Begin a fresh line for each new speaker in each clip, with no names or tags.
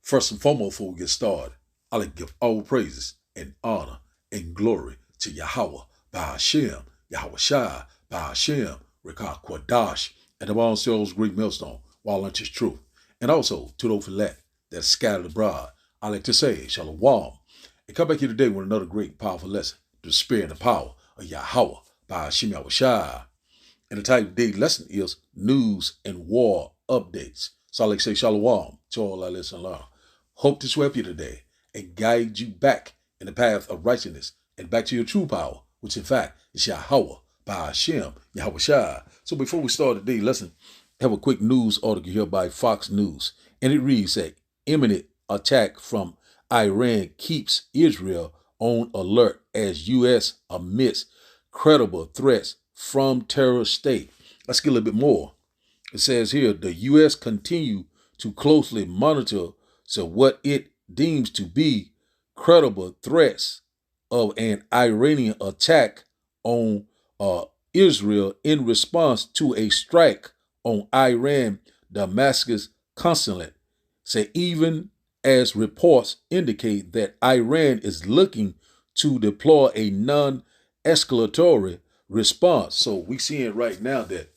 First and foremost, before we get started, I like to give all praises and honor and glory to Yahweh, by Hashem, Yahweh Shai, by Hashem, Rekah Kwadash, and the one sells Greek millstone, while unto his truth. And also to those elect that scattered abroad, I like to say, Shalom. And come back here today with another great, powerful lesson, the spirit and the power of Yahweh, by Hashem, Yahweh Shai. And the title of today's lesson is News and War Updates. So I like to say Shalom to all our listeners. Hope to help you today and guide you back in the path of righteousness and back to your true power, which in fact is Yahweh, by Hashem, Yahweh Shai. So before we start today's lesson, I have a quick news article here by Fox News. And it reads that imminent attack from Iran keeps Israel on alert as U.S. amidst credible threats from terror state. Let's get a little bit more. It says here, the U.S. continue to closely monitor what it deems to be credible threats of an Iranian attack on Israel in response to a strike on Iran Damascus consulate. Say even as reports indicate that Iran is looking to deploy a non-escalatory response. So we seeing right now that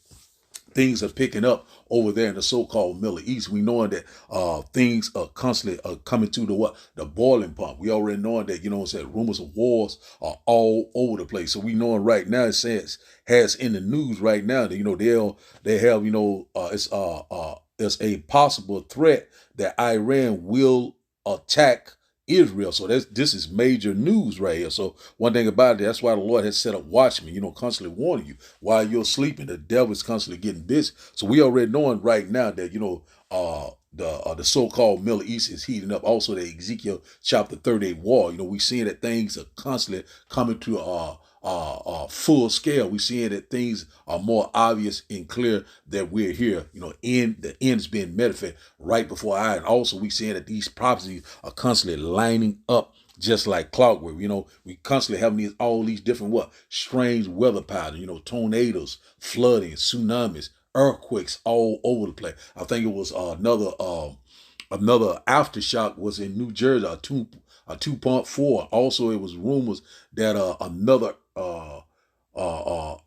things are picking up over there in the so-called Middle East. We knowing that things are constantly coming to the boiling point. We already knowing that, rumors of wars are all over the place. So we knowing right now, it says, has in the news right now that, they have, it's a possible threat that Iran will attack Israel. So this is major news right here. So one thing about it, that's why the Lord has set up watchmen, constantly warning you while you're sleeping. The devil is constantly getting busy. So we already knowing right now that the so-called Middle East is heating up. Also, the Ezekiel chapter 38 war. We seeing that things are constantly coming to full scale. We seeing that things are more obvious and clear that we're here. The end's being manifest right before our eyes. And also, we seeing that these prophecies are constantly lining up just like clockwork. We constantly having all these different strange weather patterns. Tornadoes, flooding, tsunamis, earthquakes all over the place. I think it was another aftershock was in New Jersey, a 2.4. Also, it was rumors that another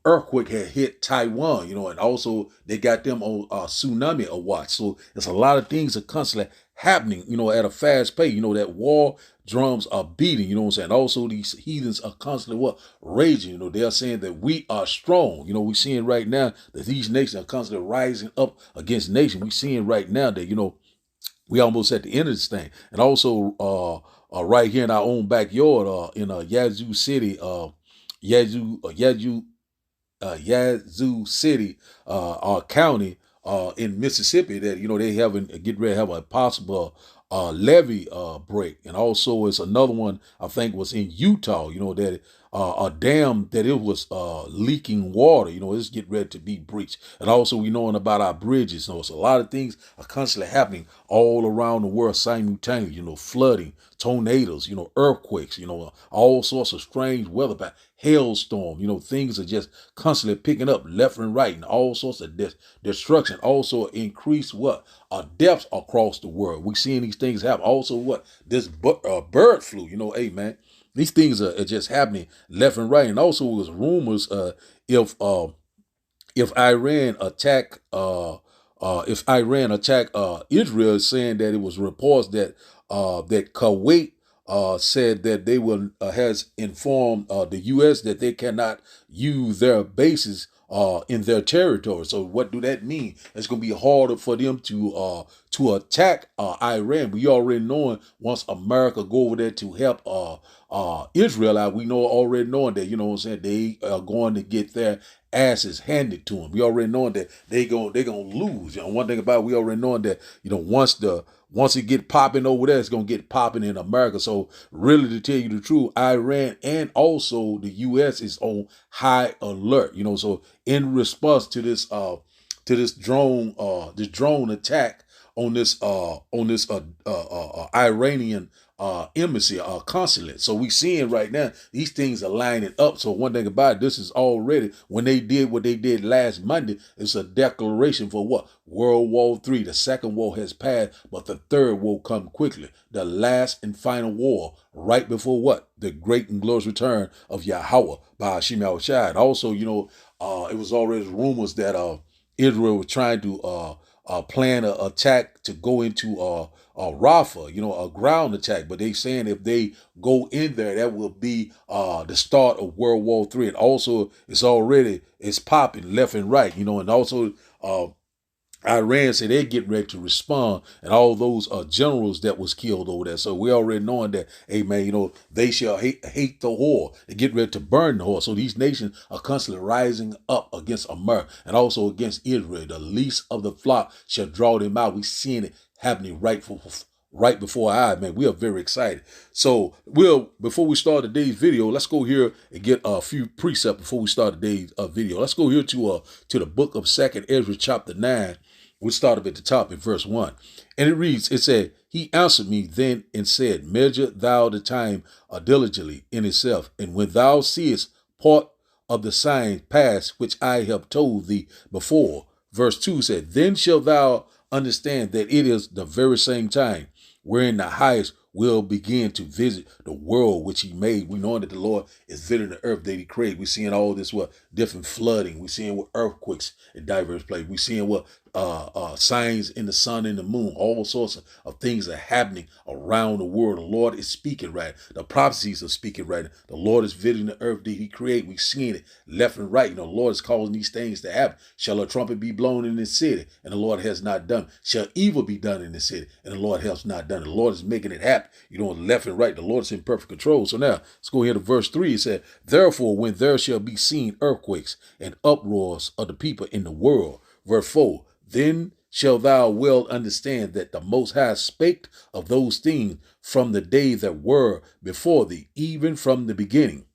earthquake had hit Taiwan, and also they got them on tsunami watch. So there's a lot of things are constantly happening, at a fast pace. That war drums are beating, Also, these heathens are constantly raging. They're saying that we are strong. We're seeing right now that these nations are constantly rising up against nations. We're seeing right now that, we almost at the end of this thing. And also, right here in our own backyard, in Yazoo City, Yazoo City, county, in Mississippi, that they get ready to have a possible levee break. And also, it's another one I think was in Utah. That a dam that it was leaking water. It's getting ready to be breached. And also, we knowing about our bridges. So it's a lot of things are constantly happening all around the world simultaneously. Flooding, tornadoes, earthquakes, all sorts of strange weather patterns, hailstorm. Things are just constantly picking up left and right, and all sorts of destruction. Also, increase depths across the world. We seeing these things happen. Also, this bird flu. Hey man, these things are just happening left and right. And also, was rumors if Iran attack Israel, saying that it was reports that that Kuwait said that they will has informed the U.S. that they cannot use their bases in their territory. So what do that mean? It's going to be harder for them to attack Iran. We already knowing once America go over there to help Israel out, we know already knowing that they are going to get their asses handed to them. We already knowing that they're gonna lose. One thing about it, we already knowing that once it get popping over there, it's gonna get popping in America. So really, to tell you the truth, Iran and also the U.S. is on high alert. So in response to this drone attack Iranian embassy consulate. So we seeing right now these things are lining up. So one thing about it, this is already, when they did what they did last Monday, it's a declaration for what? World War III. The second war has passed, but the third will come quickly. The last and final war, right before what? The great and glorious return of Yahweh by Hashem Yahushua. Also, it was already rumors that Israel was trying to plan an attack to go into Rafah, a ground attack. But they saying if they go in there, that will be the start of World War III. And also, it's popping left and right, and also Iran said they're getting ready to respond, and all those generals that was killed over there. So we already knowing that, hey man, they shall hate the whore. They get ready to burn the whore. So these nations are constantly rising up against America and also against Israel. The least of the flock shall draw them out. We seeing it happening right before our eyes, man. We are very excited. So before we start today's video, let's go here and get a few precepts before we start today's video. Let's go here to the book of 2nd Ezra chapter 9. We started at the top in verse 1. And it reads, it said, he answered me then and said, measure thou the time diligently in itself. And when thou seest part of the signs pass, which I have told thee before. Verse 2 said, then shalt thou understand that it is the very same time wherein the highest will begin to visit the world which he made. We know that the Lord is visiting the earth that he created. We're seeing all this, different flooding. We're seeing earthquakes in diverse places. We're seeing signs in the sun and the moon. All sorts of things are happening around the world. The Lord is speaking right. The prophecies are speaking right. The Lord is visiting the earth that he created. We're seeing it left and right. The Lord is causing these things to happen. Shall a trumpet be blown in the city? And the Lord has not done. Shall evil be done in the city? And the Lord has not done. The Lord is making it happen. Left and right. The Lord is in perfect control. So now let's go here to verse 3. It said, therefore, when there shall be seen earthquakes and uproars of the people in the world. Verse 4. Then shall thou well understand that the Most High spake of those things from the day that were before thee, even from the beginning.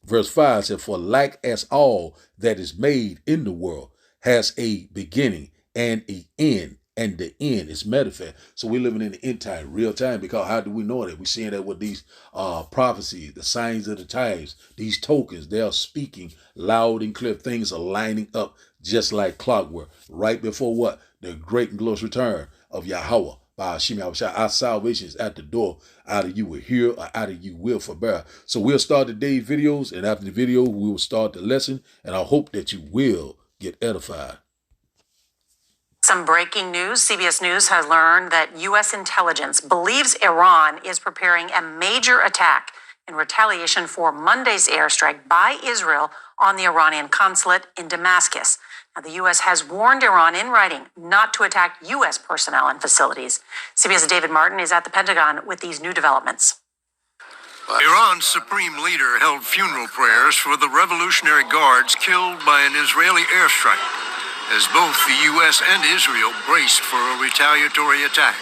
Verse 5 said, for like as all that is made in the world has a beginning and an end, and the end is manifest. So we're living in the end time, real time, because how do we know that? We're seeing that with these prophecies, the signs of the times, these tokens, they are speaking loud and clear. Things are lining up just like clockwork, right before what? The great and glorious return of Yahweh by Hashem Yahushua. Our salvation is at the door. Either you will hear or either you will forbear. So we'll start today's videos, and after the video, we will start the lesson, and I hope that you will get edified.
Some breaking news. CBS News has learned that U.S. intelligence believes Iran is preparing a major attack in retaliation for Monday's airstrike by Israel on the Iranian consulate in Damascus. Now, the U.S. has warned Iran in writing not to attack U.S. personnel and facilities. CBS's David Martin is at the Pentagon with these new developments.
Iran's supreme leader held funeral prayers for the Revolutionary Guards killed by an Israeli airstrike, as both the U.S. and Israel braced for a retaliatory attack.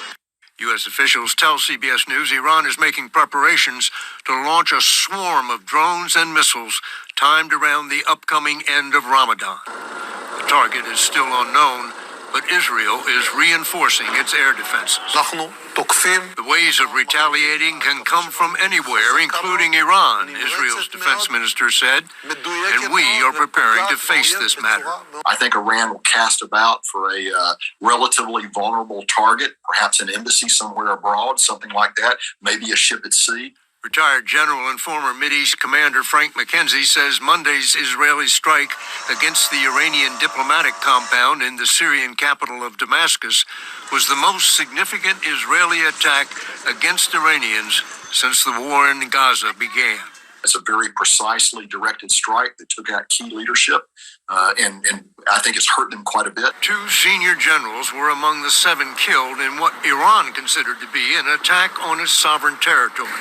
U.S. officials tell CBS News Iran is making preparations to launch a swarm of drones and missiles timed around the upcoming end of Ramadan. The target is still unknown, but Israel is reinforcing its air defenses. The ways of retaliating can come from anywhere, including Iran, Israel's defense minister said, and we are preparing to face this matter.
I think Iran will cast about for a relatively vulnerable target, perhaps an embassy somewhere abroad, something like that, maybe a ship at sea.
Retired General and former Mideast Commander Frank McKenzie says Monday's Israeli strike against the Iranian diplomatic compound in the Syrian capital of Damascus was the most significant Israeli attack against Iranians since the war in Gaza began.
It's a very precisely directed strike that took out key leadership, and I think it's hurt them quite a bit.
2 senior generals were among the 7 killed in what Iran considered to be an attack on its sovereign territory.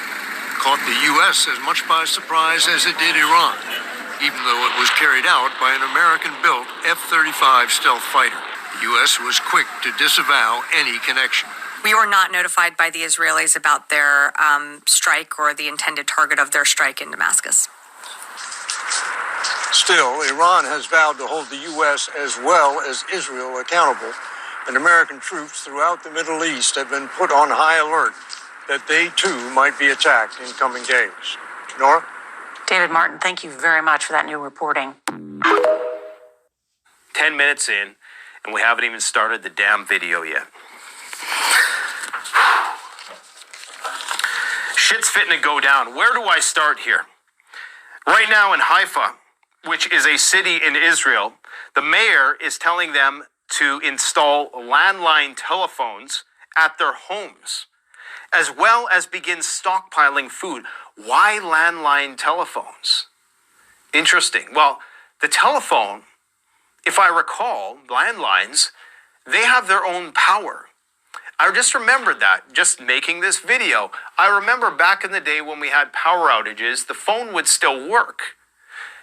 Caught the U.S. as much by surprise as it did Iran, even though it was carried out by an American-built F-35 stealth fighter. The U.S. was quick to disavow any connection.
We were not notified by the Israelis about their strike or the intended target of their strike in Damascus.
Still, Iran has vowed to hold the U.S. as well as Israel accountable
and American troops throughout the Middle East have been put on high alert that they too might be attacked in coming days. Nora?
David Martin, thank you very much for that new reporting.
10 minutes in, and we haven't even started the damn video yet. Shit's fitting to go down. Where do I start here? Right now in Haifa, which is a city in Israel, the mayor is telling them to install landline telephones at their homes, as well as begin stockpiling food. Why landline telephones? Interesting. Well, the telephone, if I recall, landlines, they have their own power. I just remembered that, just making this video. I remember back in the day when we had power outages, the phone would still work.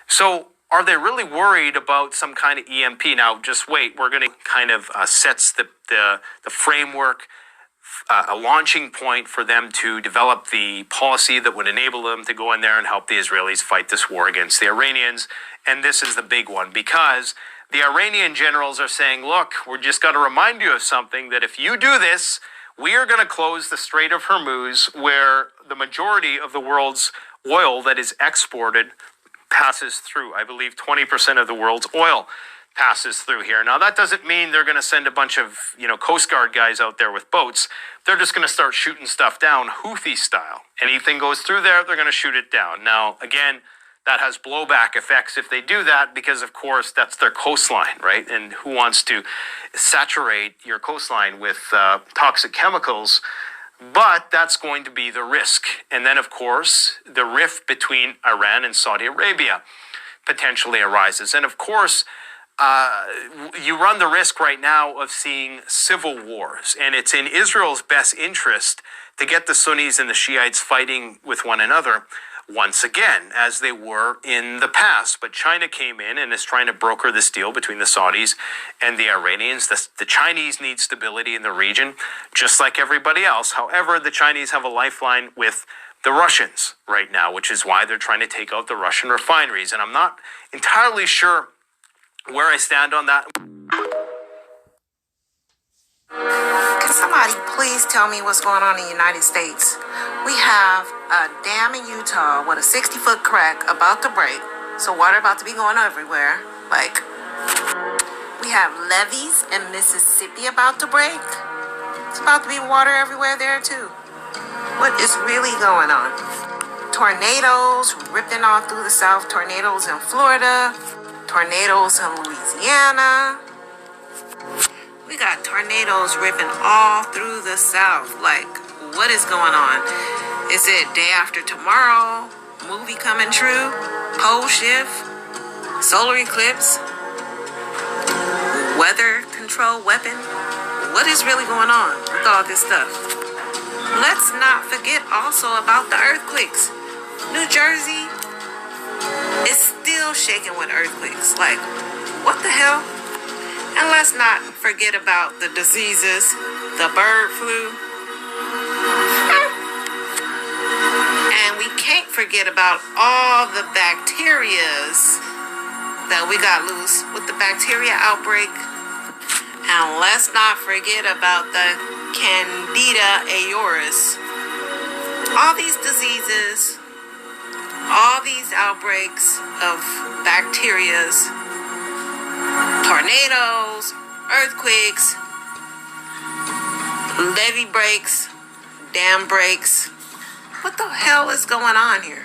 So are they really worried about some kind of EMP? Now, just wait. We're going to kind of sets the framework, a launching point for them to develop the policy that would enable them to go in there and help the Israelis fight this war against the Iranians. And this is the big one, because the Iranian generals are saying, look, we're just got to remind you of something, that if you do this, we are going to close the Strait of Hormuz, where the majority of the world's oil that is exported passes through. I believe 20% of the world's oil passes through here. Now, that doesn't mean they're going to send a bunch of, Coast Guard guys out there with boats. They're just going to start shooting stuff down, Houthi style. Anything goes through there, they're going to shoot it down. Now, again, that has blowback effects if they do that, because, of course, that's their coastline, right? And who wants to saturate your coastline with toxic chemicals? But that's going to be the risk. And then, of course, the rift between Iran and Saudi Arabia potentially arises. And, of course, you run the risk right now of seeing civil wars. And it's in Israel's best interest to get the Sunnis and the Shiites fighting with one another once again, as they were in the past. But China came in and is trying to broker this deal between the Saudis and the Iranians. The Chinese need stability in the region, just like everybody else. However, the Chinese have a lifeline with the Russians right now, which is why they're trying to take out the Russian refineries. And I'm not entirely sure where I stand on that.
Can somebody please tell me what's going on in the United States? We have a dam in Utah with a 60-foot crack about to break, so water about to be going everywhere. We have levees in Mississippi about to break. It's about to be water everywhere there too. What is really going on? Tornadoes ripping all through the South. Tornadoes in Florida. Tornadoes in Louisiana. We got tornadoes ripping all through the South. What is going on? Is it Day After Tomorrow? Movie coming true? Pole shift? Solar eclipse? Weather control weapon? What is really going on with all this stuff? Let's not forget also about the earthquakes. New Jersey is still shaking with earthquakes. What the hell? And let's not forget about the diseases, the bird flu. And we can't forget about all the bacterias that we got loose with the bacteria outbreak. And let's not forget about the Candida auris. All these diseases, all these outbreaks of bacterias, tornadoes, earthquakes, levee breaks, dam breaks. What the hell is going on here?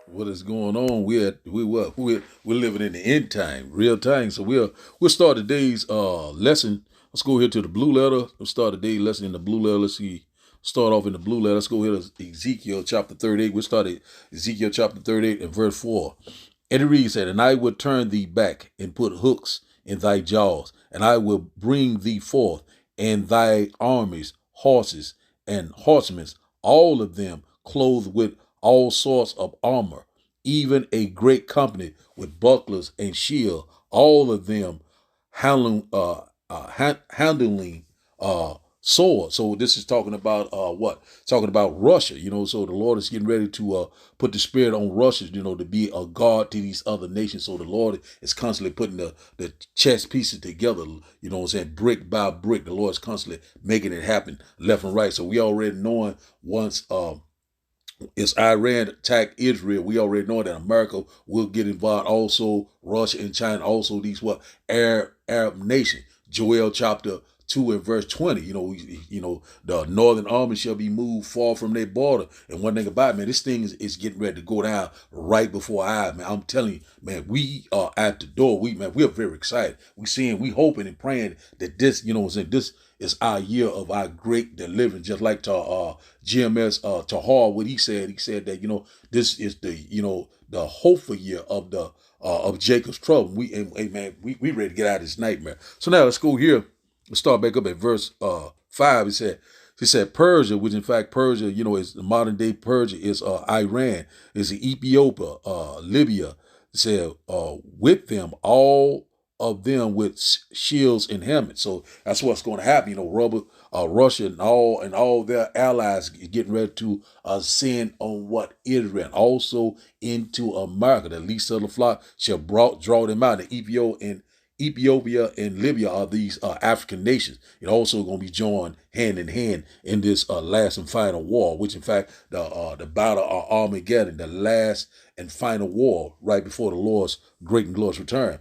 What is going on? We're living in the end time, real time. So we'll start today's lesson. Let's go here to the blue letter. Let's start today's lesson in the blue letter. Let's see. Start off in the blue letter. Let's go here to Ezekiel chapter 38. We'll start at Ezekiel chapter 38 and verse 4. And it reads that, and I will turn thee back and put hooks in thy jaws, and I will bring thee forth, and thy armies, horses and horsemen, all of them clothed with all sorts of armor, even a great company with bucklers and shield, all of them handling sword. So this is talking about what? Talking about Russia, so the Lord is getting ready to put the spirit on Russia, to be a guard to these other nations. So the Lord is constantly putting the chess pieces together, brick by brick. The Lord is constantly making it happen left and right. So we already knowing once it's Iran attack Israel, we already know that America will get involved. Also, Russia and China, also these Arab nation. Joel chapter 2 and verse 20. The northern army shall be moved far from their border. And one thing about it, man, this thing is getting ready to go down right before our eyes, man. I'm telling you, man, we are at the door. We're very excited. We hoping and praying that this, this is our year of our great deliverance. Just like to GMS Tahar, what he said that, this is the hopeful year of Jacob's trouble. We ready to get out of this nightmare. So now let's go here. Let's start back up at verse 5. He said Persia, which in fact Persia, is the modern day Persia, is Iran, is Ethiopia, Libya. He said with them, all of them with shields and helmets. So that's what's going to happen. Russia and all their allies getting ready to ascend on what Israel, also into America. The least of the flock shall draw them out. And Ethiopia and Libya are these African nations. It also going to be joined hand in hand in this last and final war, which in fact the battle of Armageddon, the last and final war right before the Lord's great and glorious return.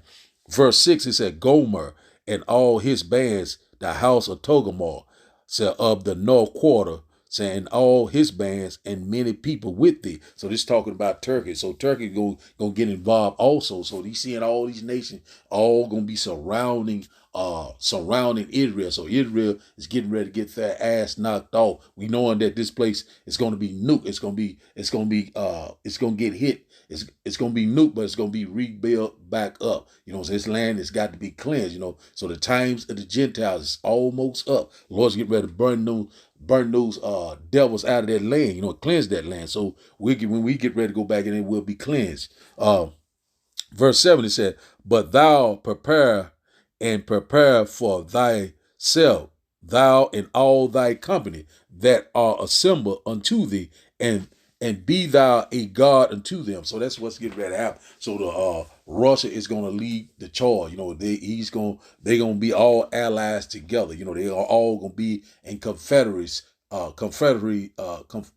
Verse 6, it said, Gomer and all his bands, the house of Togarmah, said of the north quarter, saying all his bands and many people with thee. So this is talking about Turkey. So Turkey gonna get involved also. So he's seeing all these nations all gonna be surrounding Israel. So Israel is getting ready to get their ass knocked off. We knowing that this place is gonna be nuked. It's gonna get hit. It's gonna be nuked, but it's gonna be rebuilt back up. So this land has got to be cleansed. So the times of the Gentiles is almost up. The Lord's getting ready to burn those devils out of that land. Cleanse that land. So when we get ready to go back in, it will be cleansed. Verse 7, it said, but thou prepare for thyself, thou and all thy company that are assembled unto thee, and be thou a God unto them. So that's what's getting ready to happen. So the Russia is going to lead the charge. They're going to be all allies together. They are all going to be in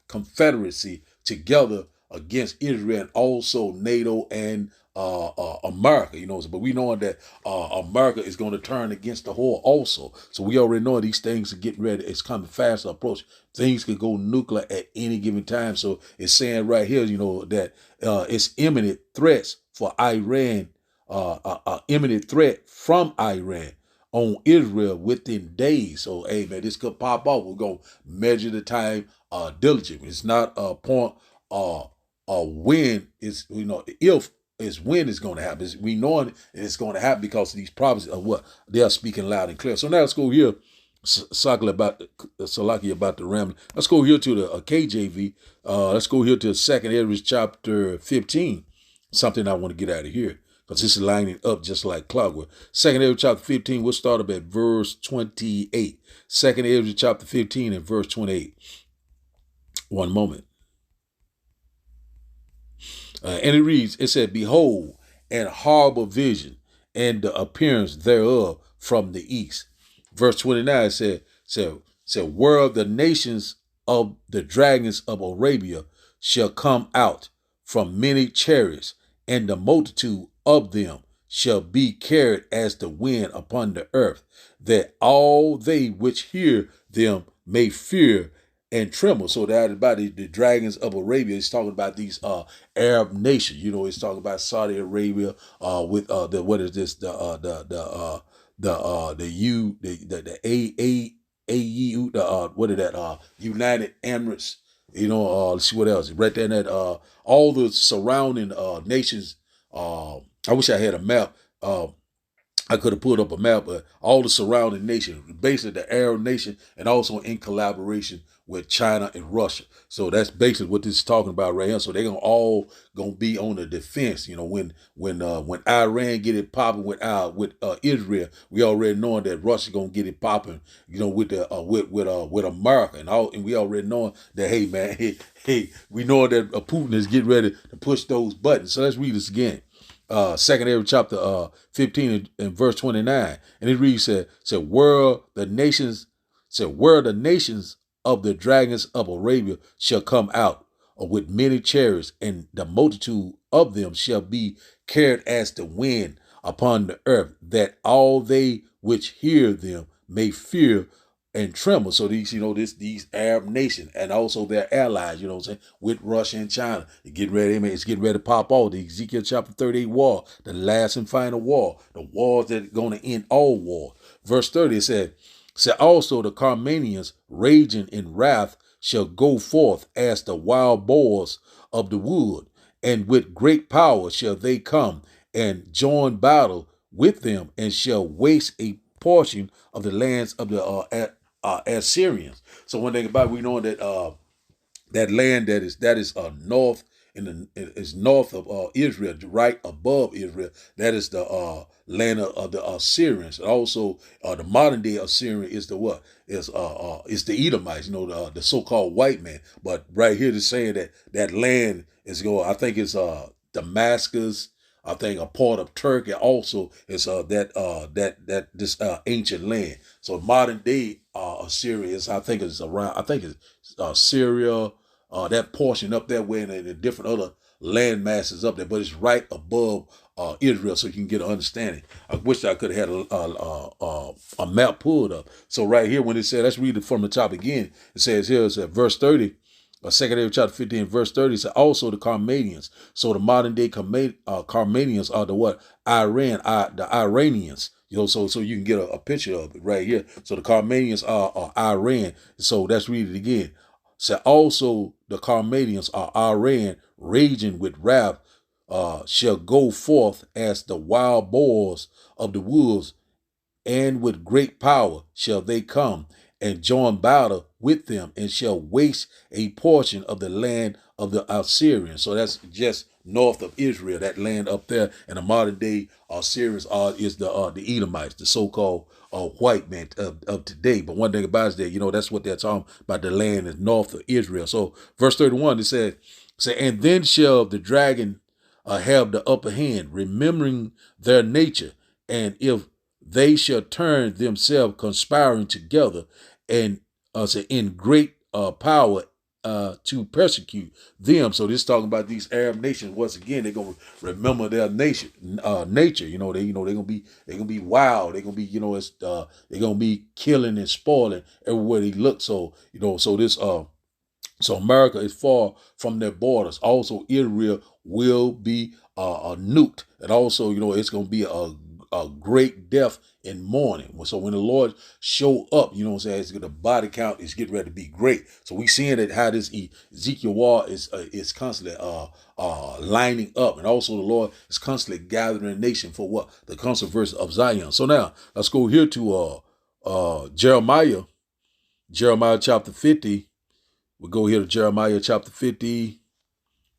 confederacy together against Israel, and also NATO and America. But we know that America is going to turn against the whole also. So we already know these things are getting ready. It's coming fast approach. Things could go nuclear at any given time. So it's saying right here, that it's imminent threats for Iran, imminent threat from Iran on Israel within days. So, hey, man, this could pop off. We're going to measure the time diligently. It's not a point when it's, if it's when it's going to happen. We know it's going to happen because of these prophecies of what they are speaking loud and clear. So now let's go here. Salaki about the ram. Let's go here to the KJV. Let's go here to 2nd Ezra chapter 15. Something I want to get out of here because this is lining up just like clockwork. 2nd Ezra chapter 15. We'll start up at verse 28. 2nd Ezra chapter 15 and verse 28. One moment. And it reads, it said, behold, an horrible vision and the appearance thereof from the east. Verse 29 said, whereof the nations of the dragons of Arabia shall come out from many chariots, and the multitude of them shall be carried as the wind upon the earth, that all they which hear them may fear and tremble. So that about the dragons of Arabia, it's talking about these Arab nations. It's talking about Saudi Arabia with the what is this United Emirates. Let's see what else right there. That all the surrounding nations. I wish I had a map. I could have pulled up a map of all the surrounding nations, basically the Arab nation, and also in collaboration with China and Russia. So that's basically what this is talking about right here. So they're gonna be on the defense. You know, when Iran get it popping with Israel, we already knowing that Russia gonna get it popping. You know, with the with America and we already knowing that hey man, we know that Putin is getting ready to push those buttons. So let's read this again. 2nd Ezra chapter 15 and verse 29, and it reads where the nations of the dragons of Arabia shall come out with many chariots, and the multitude of them shall be carried as the wind upon the earth, that all they which hear them may fear and tremble. So these, these Arab nations and also their allies, with Russia and China, it's getting ready to pop off. The Ezekiel chapter 38 war, the last and final war, the wars that are going to end all war. Verse 30, it said also the Carmanians raging in wrath shall go forth as the wild boars of the wood, and with great power shall they come and join battle with them, and shall waste a portion of the lands of the Assyrians. So one thing about it, we know that that land that is north is north of Israel, right above Israel. That is the land of the Assyrians. Also, the modern day Assyrian is the what? Is the Edomites, the so-called white man. But right here, they're saying that land is going. I think it's Damascus. I think a part of Turkey also is this ancient land. So modern day Assyria is, I think it's Syria, that portion up that way, and the different other land masses up there, but it's right above Israel, so you can get an understanding. I wish I could have had a map pulled up. So right here, when it said, let's read it from the top again. It says here, it's at verse 30. 2nd Ezra chapter 15, verse 30 says also the Carmanians. So the modern day Carmanians are the what? The Iranians. So you can get a picture of it right here. So the Carmanians are Iran. So let's read it again. So also the Carmanians are Iran, raging with wrath, shall go forth as the wild boars of the woods, and with great power shall they come and join battle with them, and shall waste a portion of the land of the Assyrians. So that's just north of Israel, that land up there. And the modern day Assyrians is the Edomites, the so-called white man of today. But one thing about it is that, that's what they're talking about, the land is north of Israel. So verse 31, it says, and then shall the dragon have the upper hand, remembering their nature, and if they shall turn themselves conspiring together, and in great power to persecute them. So this is talking about these Arab nations. Once again, they're gonna remember their nature. They're gonna be wild. They're gonna be, they're gonna be killing and spoiling everywhere they look. So so America is far from their borders. Also, Israel will be nuked, and also, it's gonna be a great death in mourning. So when the Lord show up, the body count is getting ready to be great. So we seeing that how this Ezekiel war is constantly lining up, and also the Lord is constantly gathering a nation for what? The controversy of Zion. So now let's go here to Jeremiah chapter 50. We'll go here to Jeremiah chapter 50.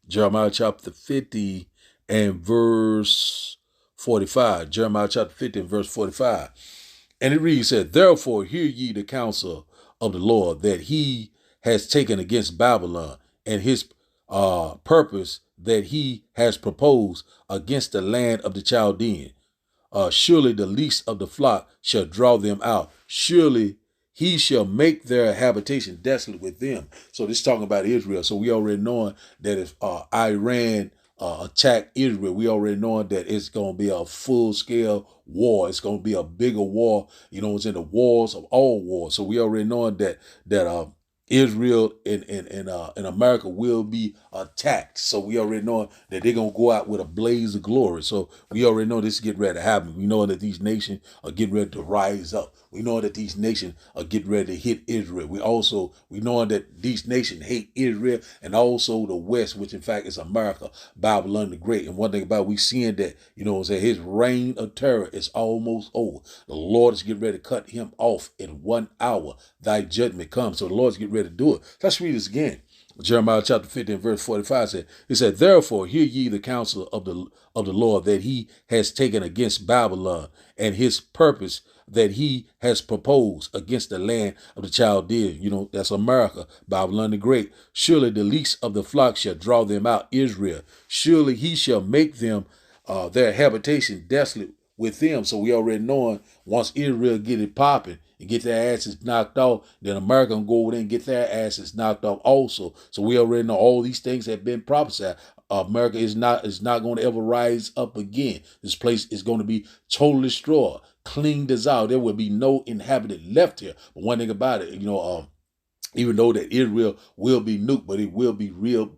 Jeremiah chapter 50 and verse 45. Jeremiah chapter 50 and verse 45. And it reads, therefore hear ye the counsel of the Lord that he has taken against Babylon, and his purpose that he has proposed against the land of the Chaldean. Surely the least of the flock shall draw them out. Surely he shall make their habitation desolate with them. So this is talking about Israel. So we already knowing that if Iran attack Israel, we already knowing that it's going to be a full-scale war. It's going to be a bigger war. It's in the wars of all wars. So we already knowing that Israel and America will be attacked. So we already know that they're going to go out with a blaze of glory. So we already know this is getting ready to happen. We know that these nations are getting ready to rise up. We know that these nations are getting ready to hit Israel. We know that these nations hate Israel and also the West, which in fact is America, Babylon the Great. And one thing about it, we seeing that, his reign of terror is almost over. The Lord is getting ready to cut him off in 1 hour. Thy judgment comes. So the Lord's getting ready to do it. Let's read this again. Jeremiah chapter 15, verse 45 said, therefore hear ye the counsel of the Lord that he has taken against Babylon, and his purpose that he has proposed against the land of the Chaldeans. That's America, Babylon the Great. Surely the least of the flock shall draw them out, Israel. Surely he shall make them their habitation desolate with them. So we already knowing once Israel get it popping and get their asses knocked off, then America can go over there and get their asses knocked off also. So we already know all these things have been prophesied. America is not going to ever rise up again. This place is going to be totally destroyed, cleaned as out. There will be no inhabitant left here. But one thing about it, even though that Israel will be nuked, but it will be rebuild,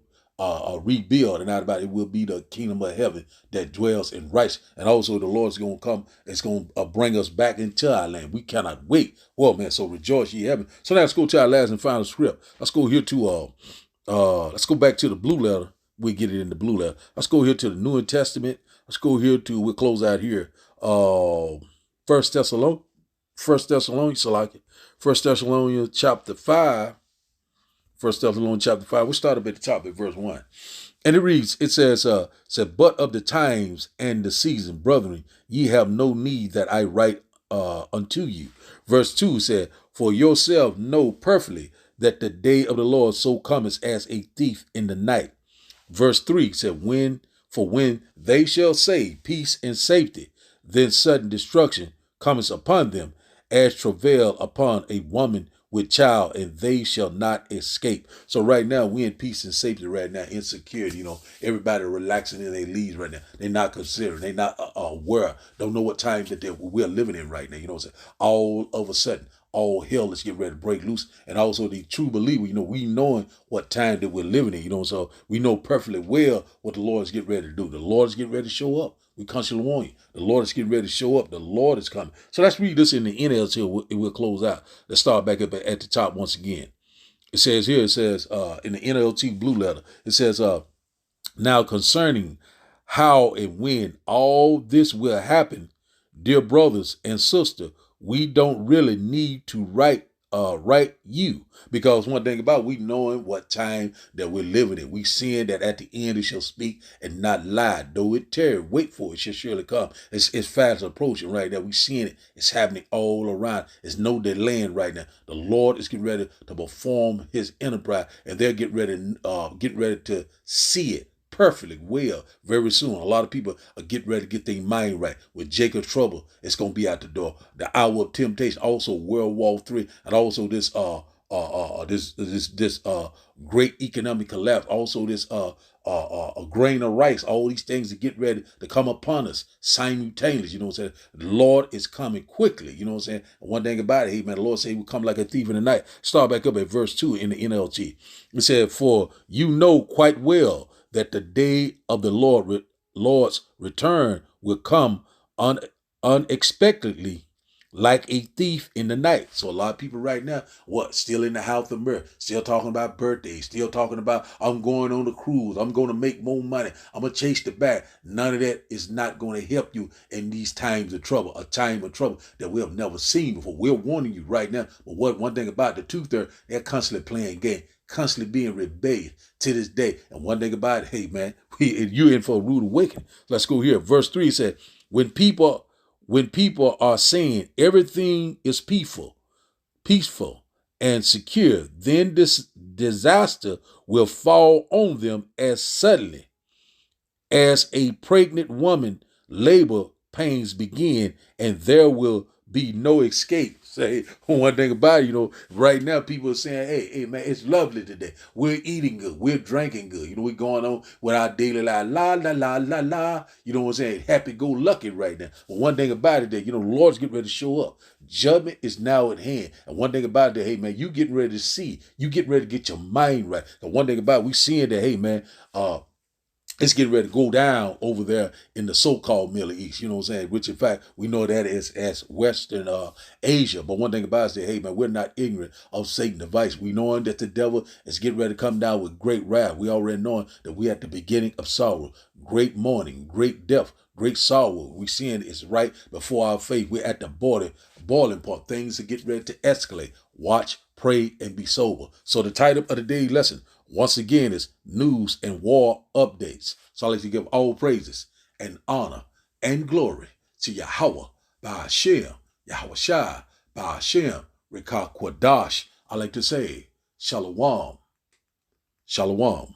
and not about it will be the kingdom of heaven that dwells in righteousness. And also the Lord's going to come. It's going to bring us back into our land. We cannot wait. Well, man, so rejoice ye heaven. So now let's go to our last and final script. Let's go here to let's go back to the blue letter. We get it in the blue letter. Let's go here to the New Testament. Let's go here to, we'll close out here. 1 Thessalonians chapter 5. 1 Thessalonians chapter 5. We'll start up at the top at verse 1. And it reads, it says, but of the times and the season, brethren, ye have no need that I write unto you. Verse 2 said, for yourself know perfectly that the day of the Lord so cometh as a thief in the night. Verse 3 said, when they shall say peace and safety, then sudden destruction cometh upon them, as travail upon a woman with child, and they shall not escape. So right now, we in peace and safety right now, insecurity, everybody relaxing in their leaves right now. They're not considering, they're not aware, don't know what time that we're living in right now. All of a sudden, all hell is getting ready to break loose. And also the true believer, we knowing what time that we're living in, so we know perfectly well what the Lord is getting ready to do. The Lord is getting ready to show up. We constantly warn you. The Lord is getting ready to show up. The Lord is coming. So let's read this in the NLT. We'll close out. Let's start back up at the top once again. It says here, in the NLT blue letter, it says, now concerning how and when all this will happen, dear brothers and sisters, we don't really need to write you, because one thing about we knowing what time that we're living in. We seeing that at the end it shall speak and not lie. Though it tarry, wait for it, shall surely come. It's fast approaching right now. We seeing it. It's happening all around. There's no delaying right now. The Lord is getting ready to perform his enterprise, and they're getting ready to see it perfectly well very soon. A lot of people are getting ready to get their mind right. With Jacob's trouble, it's going to be out the door. The hour of temptation, also World War III, and also this great economic collapse, also this a grain of rice, all these things that get ready to come upon us simultaneously. The Lord is coming quickly. And one thing about it, hey man, the Lord said he will come like a thief in the night. Start back up at verse 2 in the NLT. It said, for you know quite well that the day of the Lord's return will come unexpectedly, like a thief in the night. So a lot of people right now, still in the house of mirror, still talking about birthdays, still talking about, I'm going on a cruise, I'm going to make more money, I'm going to chase the bag. None of that is not going to help you in these times of trouble, a time of trouble that we have never seen before. We're warning you right now. But one thing about the two-third, they're constantly playing game, constantly being rebellious to this day. And one thing about it, hey man, you're in for a rude awakening. Let's go here. Verse 3 said, when people are saying everything is peaceful and secure, then this disaster will fall on them as suddenly as a pregnant woman labor pains begin, and there will be no escape. Say one thing about it, right now people are saying, hey man, it's lovely today. We're eating good. We're drinking good. We're going on with our daily life. La, la, la, la, la. You know what I'm saying? Happy-go-lucky right now. But one thing about it that, the Lord's getting ready to show up. Judgment is now at hand. And one thing about it that, hey man, you getting ready to see. You getting ready to get your mind right. And one thing about it, we seeing that, hey man, it's getting ready to go down over there in the so-called Middle East, you know what I'm saying? Which, in fact, we know that as Western Asia. But one thing about it is, hey, man, we're not ignorant of Satan's device. We knowing that the devil is getting ready to come down with great wrath. We already knowing that we at the beginning of sorrow, great mourning, great death, great sorrow. We seeing it's right before our face. We're at the boiling point. Things are getting ready to escalate. Watch, pray, and be sober. So the title of the day's lesson, once again, is News and War Updates. So I like to give all praises and honor and glory to Yahweh by Hashem, Yahweh Shai by Hashem, Rekah Kwadash. I like to say, Shalom, Shalom.